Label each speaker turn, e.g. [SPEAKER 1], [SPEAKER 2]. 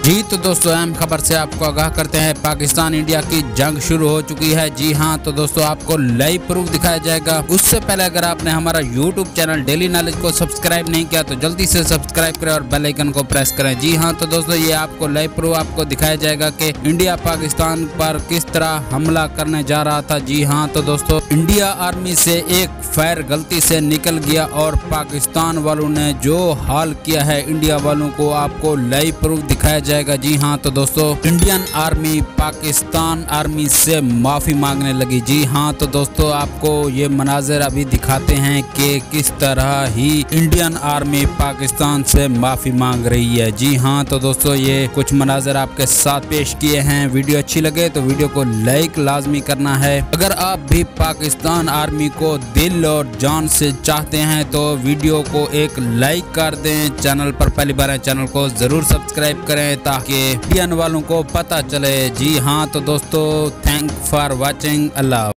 [SPEAKER 1] जी तो दोस्तों अहम खबर से आपको आगाह करते हैं। पाकिस्तान इंडिया की जंग शुरू हो चुकी है। जी हाँ तो दोस्तों आपको लाइव प्रूफ दिखाया जाएगा। उससे पहले अगर आपने हमारा यूट्यूब चैनल डेली नॉलेज को सब्सक्राइब नहीं किया तो जल्दी से सब्सक्राइब करें और बेल आइकन को प्रेस करें। जी हाँ तो दोस्तों ये आपको लाइव प्रूफ आपको दिखाया जाएगा कि इंडिया पाकिस्तान पर किस तरह हमला करने जा रहा था। जी हाँ तो दोस्तों इंडिया आर्मी से एक फायर गलती से निकल गया और पाकिस्तान वालों ने जो हाल किया है इंडिया वालों को आपको लाइव प्रूफ दिखाया जाएगा। जी हाँ तो दोस्तों इंडियन आर्मी पाकिस्तान आर्मी से माफी मांगने लगी। जी हाँ तो दोस्तों आपको ये मनाजिर अभी दिखाते हैं कि किस तरह ही इंडियन आर्मी पाकिस्तान से माफी मांग रही है। जी हाँ तो दोस्तों ये कुछ मनाजिर आपके साथ पेश किए हैं। वीडियो अच्छी लगे तो वीडियो को लाइक लाजमी करना है। अगर आप भी पाकिस्तान आर्मी को दिल और जान से चाहते हैं तो वीडियो को एक लाइक कर दें। चैनल पर पहली बार है चैनल को जरूर सब्सक्राइब करें ताकि इंडियन वालों को पता चले। जी हाँ तो दोस्तों थैंक फॉर वॉचिंग। अल्लाह।